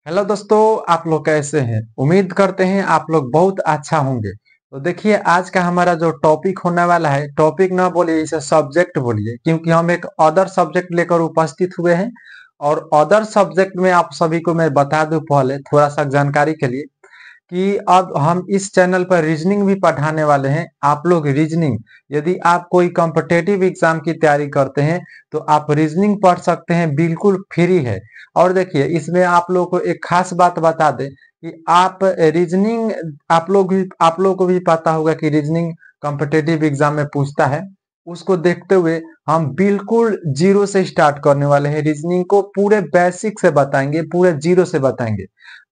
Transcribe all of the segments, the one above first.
Hello दोस्तों, आप लोग कैसे हैं? उम्मीद करते हैं आप लोग बहुत अच्छा होंगे। तो देखिए, आज का हमारा जो टॉपिक होने वाला है, टॉपिक ना बोलिए, इसे सब्जेक्ट बोलिए, क्योंकि हम एक अदर सब्जेक्ट लेकर उपस्थित हुए हैं। और अदर सब्जेक्ट में आप सभी को मैं बता दूं, पहले थोड़ा सा जानकारी के लिए, कि अब हम इस चैनल पर रीजनिंग भी पढ़ाने वाले हैं। आप लोग रीजनिंग, यदि आप कोई कॉम्पिटेटिव एग्जाम की तैयारी करते हैं तो आप रीजनिंग पढ़ सकते हैं, बिल्कुल फ्री है। और देखिए, इसमें आप लोग को एक खास बात बता दें कि आप रीजनिंग, आप लोग को भी पता होगा कि रीजनिंग कॉम्पिटेटिव एग्जाम में पूछता है। उसको देखते हुए हम बिल्कुल जीरो से स्टार्ट करने वाले हैं। रीजनिंग को पूरे बेसिक से बताएंगे, पूरे जीरो से बताएंगे।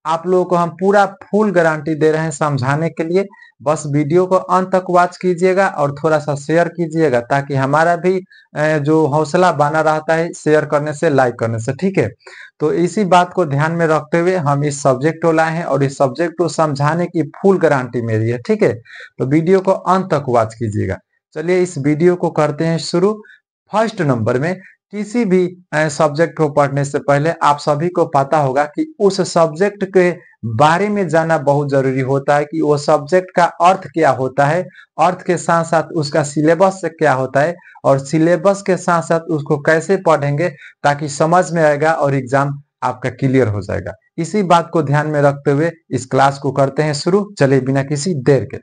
आप लोगों को हम पूरा फुल गारंटी दे रहे हैं समझाने के लिए। बस वीडियो को अंत तक वॉच कीजिएगा और थोड़ा सा शेयर कीजिएगा, ताकि हमारा भी जो हौसला बना रहता है शेयर करने से, लाइक करने से। ठीक है, तो इसी बात को ध्यान में रखते हुए हम इस सब्जेक्ट को लाए हैं, और इस सब्जेक्ट को समझाने की फुल गारंटी मेरी है। ठीक है, तो वीडियो को अंत तक वॉच कीजिएगा। चलिए इस वीडियो को करते हैं शुरू। फर्स्ट नंबर में, किसी भी सब्जेक्ट को पढ़ने से पहले आप सभी को पता होगा कि उस सब्जेक्ट के बारे में जानना बहुत जरूरी होता है, कि वो सब्जेक्ट का अर्थ क्या होता है, अर्थ के साथ साथ उसका सिलेबस क्या होता है, और सिलेबस के साथ साथ उसको कैसे पढ़ेंगे ताकि समझ में आएगा और एग्जाम आपका क्लियर हो जाएगा। इसी बात को ध्यान में रखते हुए इस क्लास को करते हैं शुरू। चलिए बिना किसी देर के,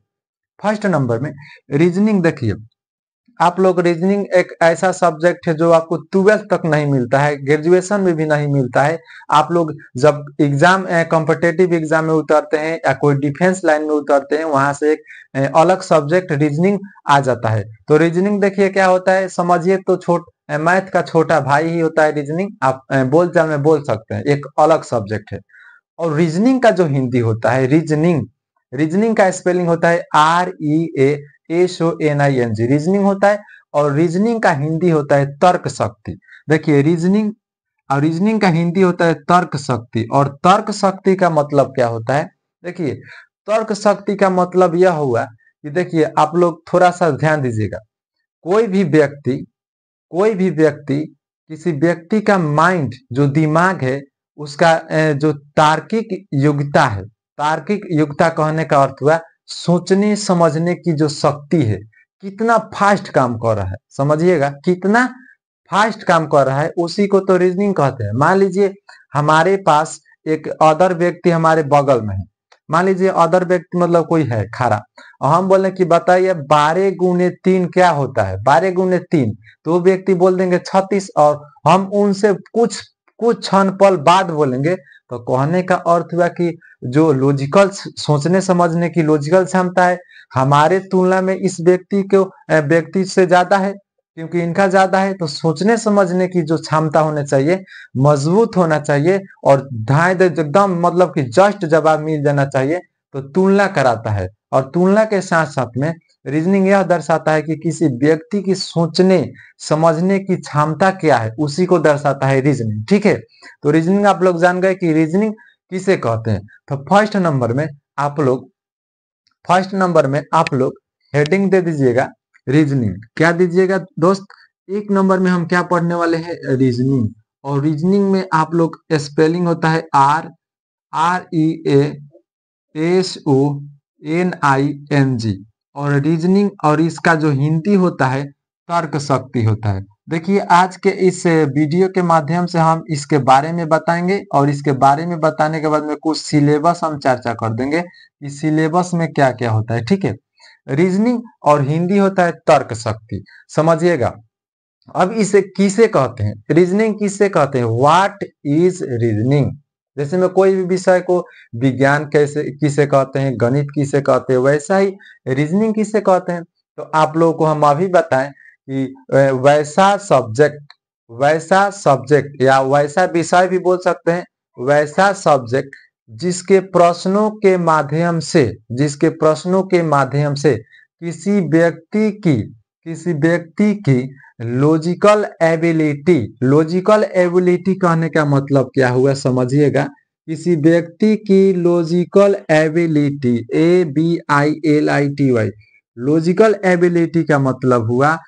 फर्स्ट नंबर में रीजनिंग देखिए। आप लोग, रीजनिंग एक ऐसा सब्जेक्ट है जो आपको 12th तक नहीं मिलता है, ग्रेजुएशन में भी नहीं मिलता है। आप लोग जब एग्जाम, कॉम्पिटेटिव एग्जाम में उतरते हैं या कोई डिफेंस लाइन में उतरते हैं, वहां से एक अलग सब्जेक्ट रीजनिंग आ जाता है। तो रीजनिंग देखिए क्या होता है, समझिए तो मैथ का छोटा भाई ही होता है रीजनिंग। आप बोलचाल में बोल सकते हैं, एक अलग सब्जेक्ट है। और रीजनिंग का जो हिंदी होता है, रीजनिंग, रीजनिंग का स्पेलिंग होता है REASONING, रीजनिंग होता है। और रीजनिंग का हिंदी होता है तर्क शक्ति। देखिए, रीजनिंग और रीजनिंग का हिंदी होता है तर्क शक्ति। और तर्क शक्ति का मतलब क्या होता है? देखिए, तर्क शक्ति का मतलब यह हुआ कि देखिए, आप लोग थोड़ा सा ध्यान दीजिएगा। कोई भी व्यक्ति, कोई भी व्यक्ति, किसी व्यक्ति का माइंड, जो दिमाग है, उसका जो तार्किक योग्यता है, तार्किक योग्यता कहने का अर्थ हुआ सोचने समझने की जो शक्ति है, कितना फास्ट काम कर रहा है, समझिएगा कितना फास्ट काम कर रहा है, उसी को तो रीजनिंग कहते हैं। मान लीजिए हमारे पास एक अदर व्यक्ति हमारे बगल में है। मान लीजिए अदर व्यक्ति मतलब कोई है खड़ा, और हम बोले कि बताइए 12 गुने 3 क्या होता है, 12 गुने 3। तो वो व्यक्ति बोल देंगे 36, और हम उनसे कुछ कुछ क्षण पल बाद बोलेंगे। तो कहने का अर्थ हुआ कि जो लॉजिकल, सोचने समझने की लॉजिकल क्षमता है, हमारे तुलना में इस व्यक्ति से ज्यादा है। क्योंकि इनका ज्यादा है, तो सोचने समझने की जो क्षमता होनी चाहिए, मजबूत होना चाहिए, और धाए दे एकदम मतलब कि जस्ट जवाब मिल जाना चाहिए। तो तुलना कराता है। और तुलना के साथ साथ में रीजनिंग यह दर्शाता है कि किसी व्यक्ति की सोचने समझने की क्षमता क्या है, उसी को दर्शाता है रीजनिंग। ठीक है, तो रीजनिंग आप लोग जान गए कि रीजनिंग किसे कहते हैं। तो फर्स्ट नंबर में आप लोग हेडिंग दे दीजिएगा रीजनिंग। क्या दीजिएगा दोस्त? एक नंबर में हम क्या पढ़ने वाले हैं? रीजनिंग। और रीजनिंग में आप लोग स्पेलिंग होता है REASONING। और रीजनिंग, और इसका जो हिंदी होता है तर्क शक्ति होता है। देखिए, आज के इस वीडियो के माध्यम से हम इसके बारे में बताएंगे, और इसके बारे में बताने के बाद में कुछ सिलेबस हम चर्चा कर देंगे कि सिलेबस में क्या क्या होता है। ठीक है, रीजनिंग और हिंदी होता है तर्क शक्ति, समझिएगा। अब इसे किसे कहते हैं, रीजनिंग किसे कहते हैं? What is reasoning? जैसे मैं कोई भी विषय को, विज्ञान कैसे किसे कहते हैं, गणित किसे कहते हैं, वैसा ही रीजनिंग किसे कहते हैं। तो आप लोगों को हम अभी बताएं कि वैसा सब्जेक्ट या वैसा विषय भी बोल सकते हैं, वैसा सब्जेक्ट जिसके प्रश्नों के माध्यम से किसी व्यक्ति की लॉजिकल एबिलिटी कहने का मतलब क्या हुआ, समझिएगा। किसी व्यक्ति की logical ability, ABILITY, logical ability का मतलब हुआ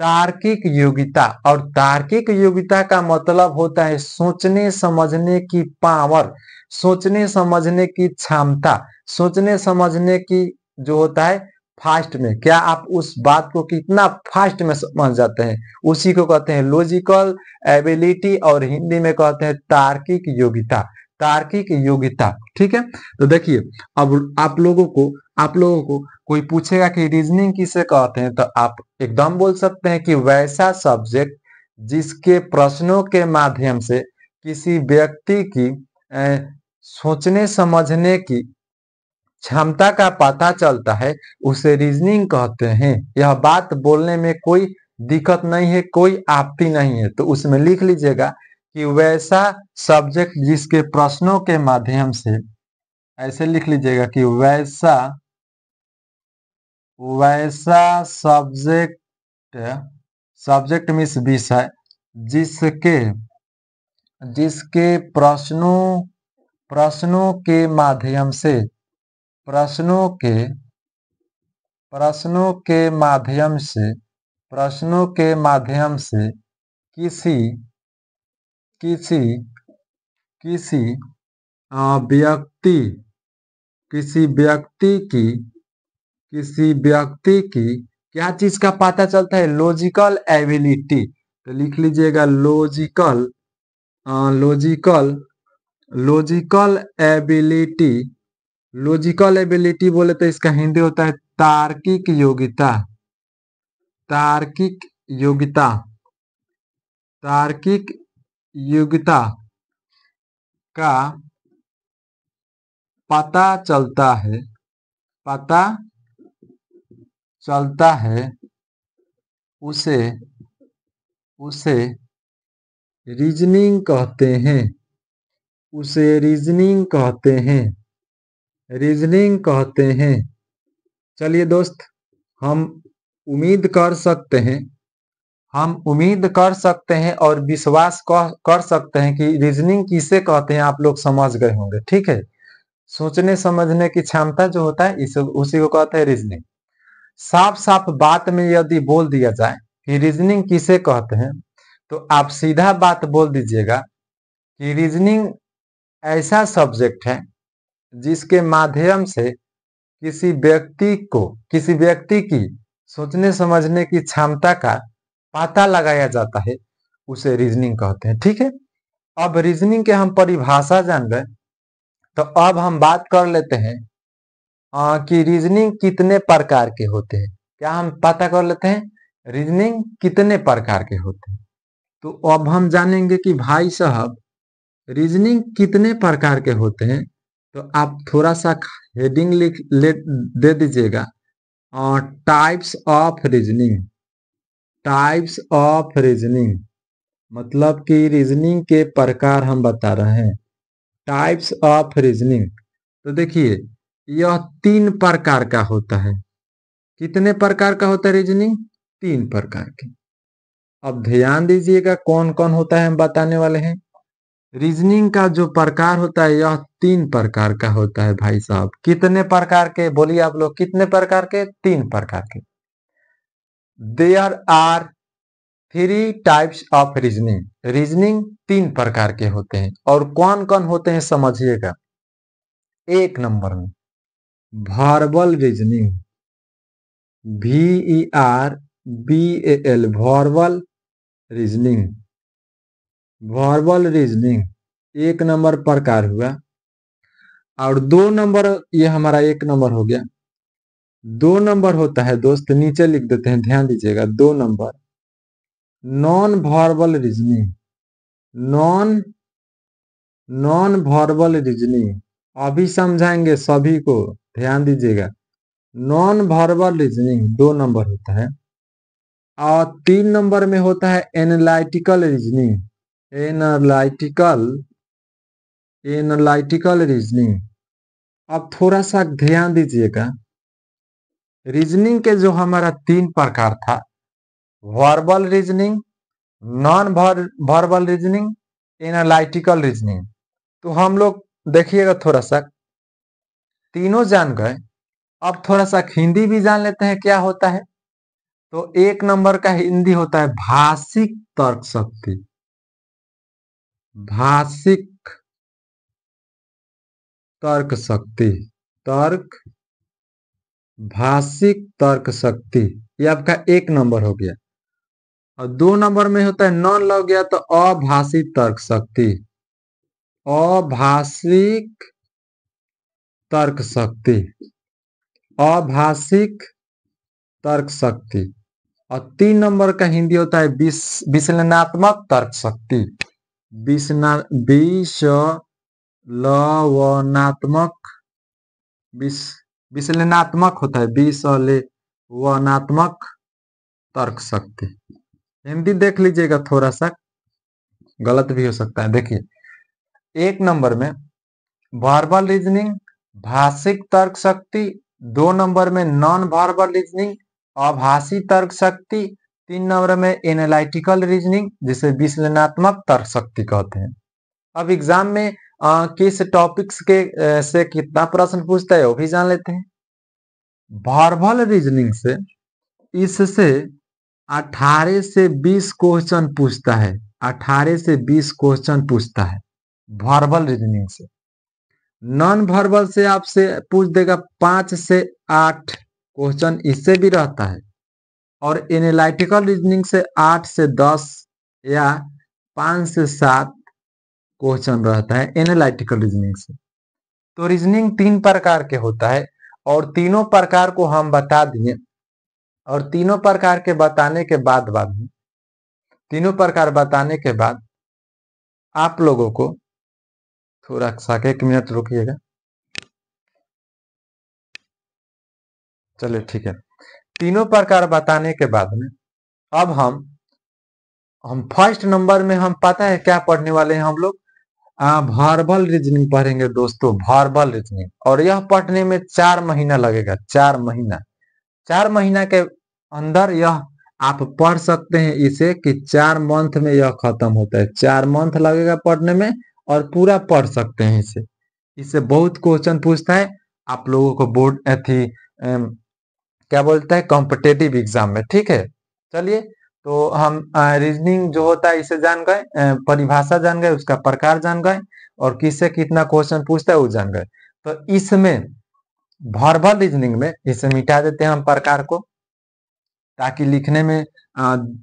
तार्किक योग्यता। और तार्किक योग्यता का मतलब होता है सोचने समझने की पावर, सोचने समझने की क्षमता, सोचने समझने की जो होता है फास्ट में, क्या आप उस बात को कितना फास्ट में समझ जाते हैं, उसी को कहते हैं लॉजिकल एबिलिटी, और हिंदी में कहते हैं तार्किक योग्यता। तार्किक योग्यता, ठीक है। तो देखिए, अब आप लोगों को कोई पूछेगा कि रीजनिंग किसे कहते हैं, तो आप एकदम बोल सकते हैं कि वैसा सब्जेक्ट जिसके प्रश्नों के माध्यम से किसी व्यक्ति की सोचने समझने की क्षमता का पता चलता है, उसे रीजनिंग कहते हैं। यह बात बोलने में कोई दिक्कत नहीं है, कोई आपत्ति नहीं है, तो उसमें लिख लीजिएगा कि वैसा सब्जेक्ट जिसके प्रश्नों के माध्यम से, ऐसे लिख लीजिएगा कि वैसा वैसा सब्जेक्ट, सब्जेक्ट मीन्स विषय, जिसके जिसके प्रश्नों के माध्यम से, प्रश्नों के प्रश्नों के माध्यम से प्रश्नों के माध्यम से किसी किसी किसी व्यक्ति किसी व्यक्ति की किसी व्यक्ति की क्या चीज का पता चलता है, लॉजिकल एबिलिटी। तो लिख लीजिएगा logical logical logical ability. Logical ability बोले तो इसका हिंदी होता है तार्किक योग्यता। तार्किक योग्यता तार्किक योग्यता का पता चलता है, पता चलता है, उसे उसे रीजनिंग कहते हैं, उसे रीजनिंग कहते हैं, रीजनिंग कहते हैं। चलिए दोस्त, हम उम्मीद कर सकते हैं हम उम्मीद कर सकते हैं और विश्वास कर सकते हैं कि रीजनिंग किसे कहते हैं आप लोग समझ गए होंगे, ठीक है। सोचने समझने की क्षमता जो होता है इस उसी को कहते हैं रीजनिंग। साफ साफ बात में यदि बोल दिया जाए कि रीजनिंग किसे कहते हैं, तो आप सीधा बात बोल दीजिएगा कि रीजनिंग ऐसा सब्जेक्ट है जिसके माध्यम से किसी व्यक्ति की सोचने समझने की क्षमता का पता लगाया जाता है, उसे रीजनिंग कहते हैं, ठीक है। अब रीजनिंग के हम परिभाषा जान गए, तो अब हम बात कर लेते हैं कि रीजनिंग कितने प्रकार के होते हैं। क्या हम पता कर लेते हैं रीजनिंग कितने प्रकार के होते हैं। तो अब हम जानेंगे कि भाई साहब रीजनिंग कितने प्रकार के होते हैं। तो आप थोड़ा सा हेडिंग दे दीजिएगा, types of reasoning. Types of reasoning मतलब कि रीजनिंग के प्रकार हम बता रहे हैं। टाइप्स ऑफ रीजनिंग, तो देखिए यह 3 प्रकार का होता है। कितने प्रकार का होता है रीजनिंग? 3 प्रकार के। अब ध्यान दीजिएगा कौन कौन होता है हम बताने वाले हैं। रीजनिंग का जो प्रकार होता है यह 3 प्रकार का होता है भाई साहब। कितने प्रकार के बोलिए आप लोग, कितने प्रकार के? 3 प्रकार के। There are 3 types of reasoning. Reasoning 3 प्रकार के होते हैं, और कौन कौन होते हैं समझिएगा। 1 नंबर में verbal reasoning, VERBAL, verbal reasoning. Verbal reasoning 1 number प्रकार हुआ। और 2 नंबर, ये हमारा 1 नंबर हो गया। 2 नंबर होता है दोस्त, नीचे लिख देते हैं, ध्यान दीजिएगा। 2 number non verbal reasoning. Non non verbal reasoning अभी समझाएंगे सभी को, ध्यान दीजिएगा। नॉन वर्बल रीजनिंग 2 नंबर होता है। और 3 नंबर में होता है analytical reasoning. Analytical analytical reasoning. अब थोड़ा सा ध्यान दीजिएगा, रीजनिंग के जो हमारा 3 प्रकार था, verbal reasoning, non verbal reasoning, analytical reasoning, तो हम लोग देखिएगा थोड़ा सा तीनों जान गए। अब थोड़ा सा हिंदी भी जान लेते हैं क्या होता है। तो 1 नंबर का हिंदी होता है भाषिक तर्क शक्ति। भाषिक तर्क शक्ति, तर्क भाषिक तर्क शक्ति, ये आपका 1 नंबर हो गया। और 2 नंबर में होता है नॉन लग गया तो अभाषी तर्क शक्ति। अभाषिक तर्क शक्ति, अभाषिक तर्क शक्ति। और 3 नंबर का हिंदी होता है विश्लेषणात्मक तर्क शक्ति। विश्लेषणात्मक होता है, विश्लेषणात्मक तर्क शक्ति। हिंदी देख लीजिएगा, थोड़ा सा गलत भी हो सकता है। देखिए 1 नंबर में वर्बल रीजनिंग, भाषिक तर्क शक्ति। 2 नंबर में नॉन वर्बल रीजनिंग, अभाषी तर्क शक्ति। 3 नंबर में एनालिटिकल रीजनिंग, जिसे विश्लेषणात्मक तर्क शक्ति कहते हैं। अब एग्जाम में किस टॉपिक्स के से कितना प्रश्न पूछता है वो भी जान लेते हैं। वर्बल रीजनिंग से इससे 18 से 20 क्वेश्चन पूछता है। 18 से 20 क्वेश्चन पूछता है वर्बल रीजनिंग से। नॉन वर्बल से आपसे पूछ देगा 5 से 8 क्वेश्चन, इससे भी रहता है। और एनालिटिकल रीजनिंग से 8 से 10 या 5 से 7 क्वेश्चन रहता है एनालिटिकल रीजनिंग से। तो रीजनिंग 3 प्रकार के होता है और तीनों प्रकार को हम बता दिए। और तीनों प्रकार के बताने के बाद तीनों प्रकार बताने के बाद आप लोगों को थोड़ा सा 1 मिनट रुकिएगा। चलिए ठीक है। तीनों प्रकार बताने के बाद में अब हम फर्स्ट नंबर में हम पता है क्या पढ़ने वाले हैं हम लोग? वर्बल रीजनिंग पढ़ेंगे दोस्तों, वर्बल रीजनिंग। और यह पढ़ने में 4 महीना लगेगा। 4 महीना, 4 महीना के अंदर यह आप पढ़ सकते हैं इसे कि 4 मंथ में यह खत्म होता है। 4 मंथ लगेगा पढ़ने में और पूरा पढ़ सकते हैं इसे। इससे बहुत क्वेश्चन पूछता है आप लोगों को बोर्ड क्या बोलता है कॉम्पिटेटिव एग्जाम में। ठीक है, चलिए तो हम रीजनिंग जो होता है इसे जान गए, परिभाषा जान गए, उसका प्रकार जान गए और किससे कितना क्वेश्चन पूछता है वो जान गए। तो इसमें वर्बल रीजनिंग में इसे मिटा देते हैं हम प्रकार को, ताकि लिखने में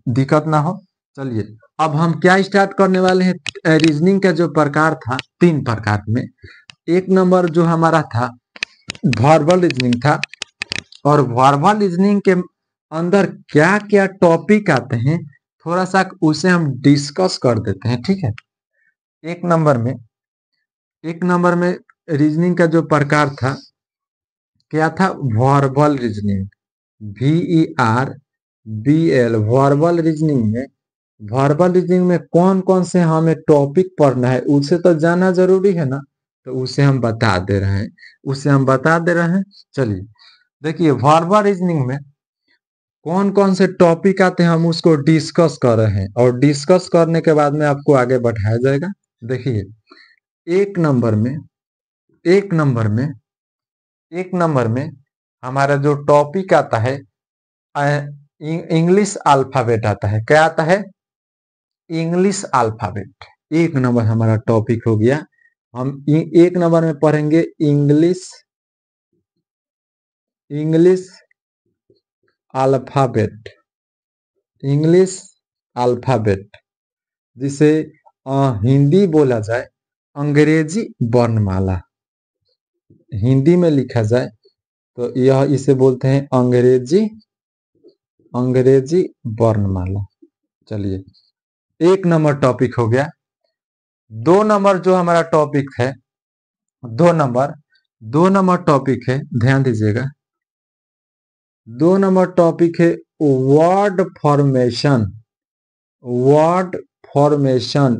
दिक्कत ना हो। चलिए अब हम क्या स्टार्ट करने वाले हैं। रीजनिंग का जो प्रकार था 3 प्रकार में, 1 नंबर जो हमारा था वर्बल रीजनिंग था। और वर्बल रीजनिंग के अंदर क्या क्या टॉपिक आते हैं थोड़ा सा उसे हम डिस्कस कर देते हैं। ठीक है, 1 नंबर में रीजनिंग का जो प्रकार था क्या था? Verbal reasoning, VERBL। Verbal reasoning में कौन कौन से हमें टॉपिक पढ़ना है उसे तो जानना जरूरी है ना, तो उसे हम बता दे रहे हैं। चलिए देखिए वर्बल रीजनिंग में कौन कौन से टॉपिक आते हैं हम उसको डिस्कस कर रहे हैं और डिस्कस करने के बाद में आपको आगे बढ़ाया जाएगा। देखिए 1 नंबर में हमारा जो टॉपिक आता है इंग्लिश अल्फाबेट आता है। क्या आता है? English alphabet. 1 नंबर हमारा टॉपिक हो गया। हम 1 नंबर में पढ़ेंगे इंग्लिश अल्फाबेट, जिसे हिंदी बोला जाए अंग्रेजी वर्णमाला। हिंदी में लिखा जाए तो यह इसे बोलते हैं अंग्रेजी वर्णमाला। चलिए 1 नंबर टॉपिक हो गया। 2 नंबर जो हमारा टॉपिक है, 2 नंबर टॉपिक है, ध्यान दीजिएगा। 2 नंबर टॉपिक है वर्ड फॉर्मेशन। FORMATION।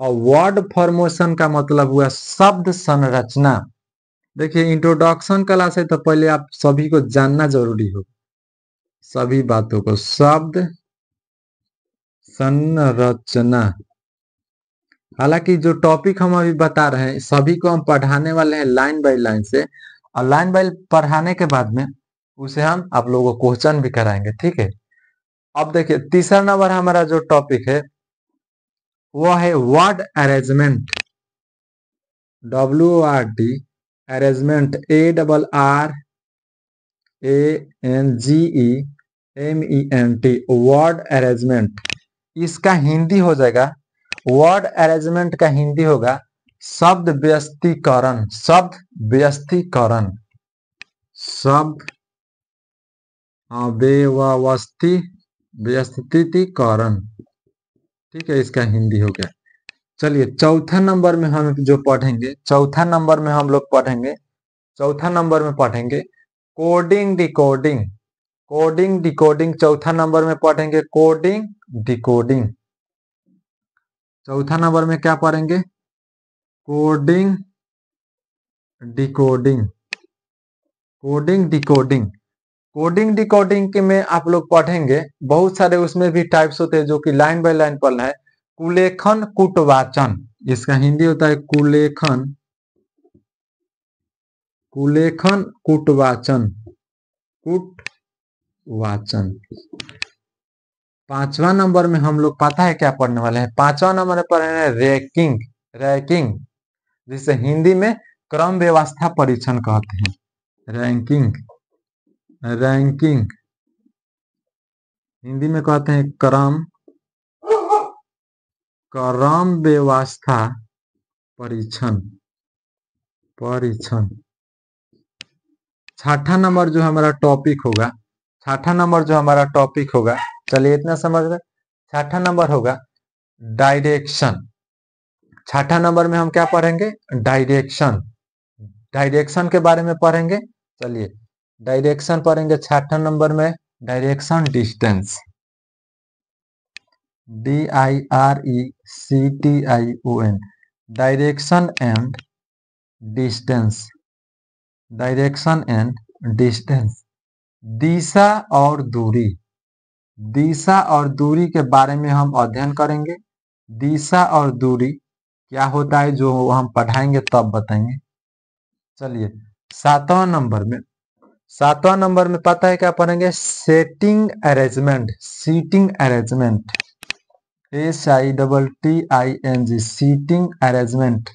और वर्ड फॉर्मेशन का मतलब हुआ शब्द संरचना। देखिए इंट्रोडक्शन क्लास है तो पहले आप सभी को जानना जरूरी हो सभी बातों को। शब्द संरचना, हालांकि जो टॉपिक हम अभी बता रहे हैं सभी को हम पढ़ाने वाले हैं लाइन बाय लाइन से। और लाइन बाय पढ़ाने के बाद में उसे हम आप लोगों को क्वेश्चन भी कराएंगे, ठीक है। अब देखिए तीसरा नंबर हमारा जो टॉपिक है वो है word arrangement, WORD arrangement, ARRANGEMENT, word arrangement. इसका हिंदी हो जाएगा, वर्ड अरेंजमेंट का हिंदी होगा शब्द व्यस्तीकरण, शब्द व्यस्तीकरण, शब्द व्यस्तीकरण, ठीक है, इसका हिंदी हो गया। चलिए चौथा नंबर में हम जो पढ़ेंगे, चौथा नंबर में हम लोग पढ़ेंगे, चौथा नंबर में पढ़ेंगे कोडिंग डिकोडिंग, कोडिंग डिकोडिंग चौथा नंबर में पढ़ेंगे, कोडिंग डिकोडिंग। चौथा नंबर में क्या पढ़ेंगे? Coding decoding, coding decoding. Coding decoding के में आप लोग पढ़ेंगे बहुत सारे, उसमें भी टाइप्स होते हैं जो कि लाइन बाय लाइन पढ़ना है। कुलेखन कुटवाचन, इसका हिंदी होता है कुलेखन, कुलेखन कुटवाचन, कुटवाचन। पांचवा नंबर में हम लोग पता है क्या पढ़ने वाले हैं? पांचवा नंबर में पढ़ रहे हैं रैंकिंग, रैंकिंग जिसे हिंदी में क्रम व्यवस्था परीक्षण कहते हैं, रैंकिंग, रैंकिंग हिंदी में कहते हैं क्रम, क्रम व्यवस्था परीक्षण, परीक्षण। छठा नंबर जो हमारा टॉपिक होगा, छठा नंबर जो हमारा टॉपिक होगा, चलिए इतना समझ गए, छठा नंबर होगा डायरेक्शन। छठा नंबर में हम क्या पढ़ेंगे? डायरेक्शन, डायरेक्शन के बारे में पढ़ेंगे। चलिए डायरेक्शन पढ़ेंगे छठा नंबर में, direction distance, DIRECTION, direction and distance, direction and distance. दिशा और दूरी, दिशा और दूरी के बारे में हम अध्ययन करेंगे। दिशा और दूरी क्या होता है जो हम पढ़ाएंगे तब बताएंगे। चलिए सातवां नंबर में, सातवां नंबर में पता है क्या पढ़ेंगे? Setting arrangement, seating arrangement, SITTING, seating arrangement,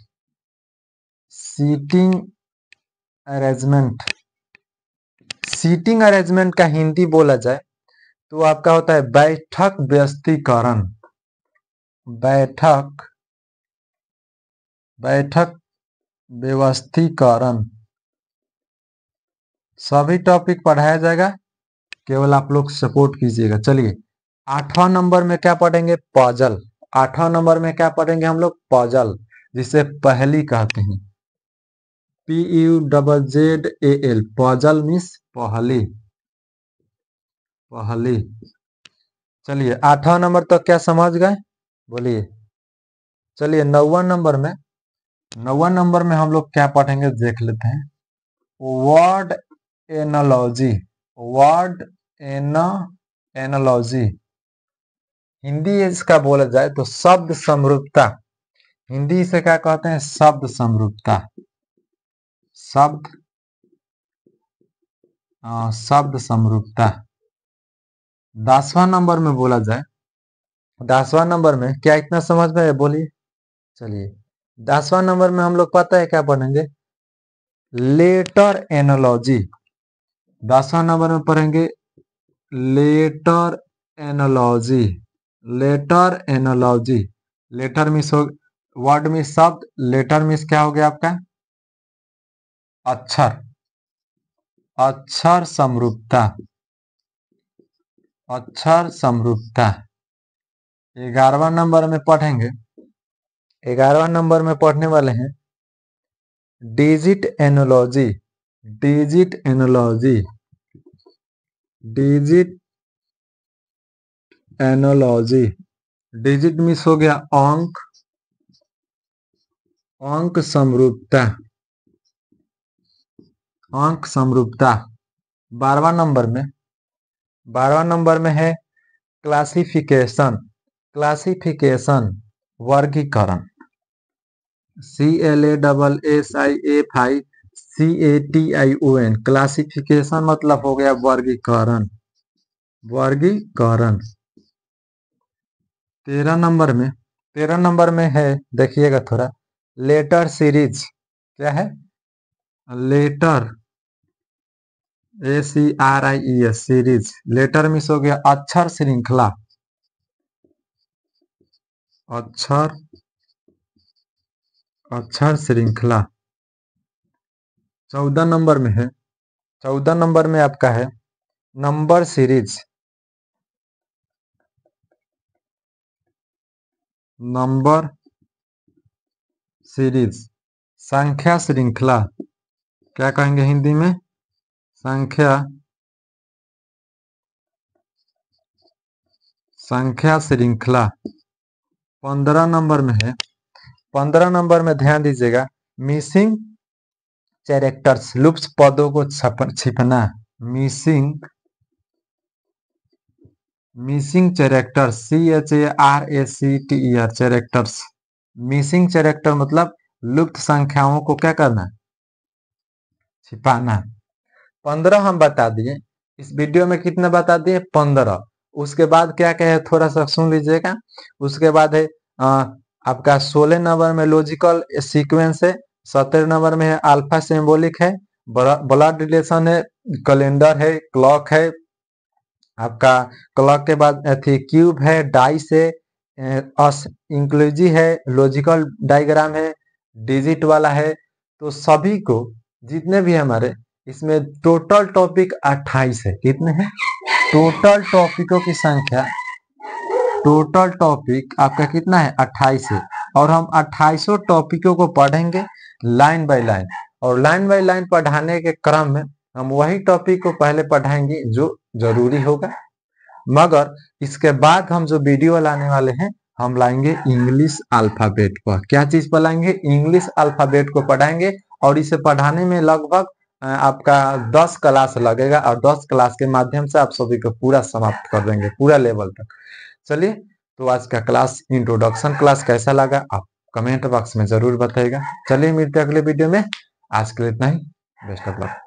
seating arrangement. Seating arrangement का हिंदी बोला जाए तो आपका होता है बैठक व्यस्तीकरण, बैठक, बैठक व्यवस्थीकरण। सभी टॉपिक पढ़ाया जाएगा, केवल आप लोग सपोर्ट कीजिएगा। चलिए आठवां नंबर में क्या पढ़ेंगे? पजल। आठवां नंबर में क्या पढ़ेंगे हम लोग? पजल, जिसे पहेली कहते हैं, PUZZAL, पजल मीन्स पहेली, पहेली। चलिए आठवां नंबर तक क्या समझ गए? बोलिए। चलिए नौवां नंबर में, नौवां नंबर में हम लोग क्या पढ़ेंगे देख लेते हैं। Word analogy, word analogy Hindi इसका बोला जाए तो शब्द समरूपता। हिंदी इसे क्या कहते हैं? शब्द समरूपता, शब्द, शब्द समरूपता। 10वां नंबर में बोला जाए, 10वां नंबर में क्या इतना समझ में है? बोलिए। चलिए 10वां नंबर में हम लोग पता है क्या पढ़ेंगे? Letter analogy. 10वां नंबर में पढ़ेंगे letter analogy, letter analogy. Letter means हो, वर्ड में शब्द, लेटर मीन्स क्या हो गया आपका? अक्षर, अक्षर समरूपता, अक्षर समरूपता। 11वां नंबर में पढ़ेंगे, 11वां नंबर में पढ़ने वाले हैं digit analogy, digit analogy, digit analogy. Digit means हो गया अंक, अंक समरूपता, अंक समरूपता। 12वां नंबर में, 12वां नंबर में है क्लासिफिकेशन, क्लासिफिकेशन वर्गीकरण, CLASSIFI CATION, क्लासिफिकेशन मतलब हो गया वर्गीकरण। वर्गीकरण 13 नंबर में है, देखिएगा थोड़ा, लेटर सीरीज। क्या है? Letter, ACRIES, series. Letter miss हो गया अक्षर श्रृंखला। अक्षर श्रृंखला 14 नंबर में है। 14 नंबर में आपका है नंबर सीरीज। नंबर सीरीज संख्या श्रृंखला। क्या कहेंगे हिंदी में? संख्या श्रृंखला 15 नंबर में है। 15 नंबर में ध्यान दीजिएगा, मिसिंग कैरेक्टर्स, लुप्त पदों को छिपना। Missing characters, CHARACTER, characters. Missing character मतलब लुप्त संख्याओं को क्या करना? छिपाना। 15 हम बता दिए, इस वीडियो में कितने बता दिए? 15। उसके बाद क्या क्या है थोड़ा सा सुन लीजिएगा। उसके बाद है आपका 16 नंबर में लॉजिकल सीक्वेंस है। 17 नंबर में है अल्फा सिंबॉलिक है। ब्लड रिलेशन है, कैलेंडर है, क्लॉक है। आपका क्लॉक के बाद थी क्यूब है, डाइस है, इंक्लूजी है, लॉजिकल डायग्राम है, डिजिट वाला है। तो सभी को जितने भी हमारे इसमें टोटल टॉपिक 28 है। कितने हैं? टोटल टॉपिकों की संख्या, टोटल टॉपिक आपका कितना है? 28 है। और हम 28 टॉपिकों को पढ़ेंगे लाइन बाय लाइन। और लाइन बाय लाइन पढ़ाने के क्रम में हम वही टॉपिक को पहले पढ़ाएंगे जो जरूरी होगा, मगर इसके बाद हम जो वीडियो लाने वाले हैं हम लाएंगे इंग्लिश अल्फाबेट पर। क्या चीज पर लाएंगे? इंग्लिश अल्फाबेट को पढ़ाएंगे। और इसे पढ़ाने में लगभग आपका 10 क्लास लगेगा और 10 क्लास के माध्यम से आप सभी को पूरा समाप्त कर देंगे, पूरा लेवल तक। चलिए, तो आज का क्लास इंट्रोडक्शन क्लास कैसा लगा आप कमेंट बॉक्स में जरूर बताइएगा। चलिए मिलते हैं अगले वीडियो में। आज के लिए इतना ही। Best of luck.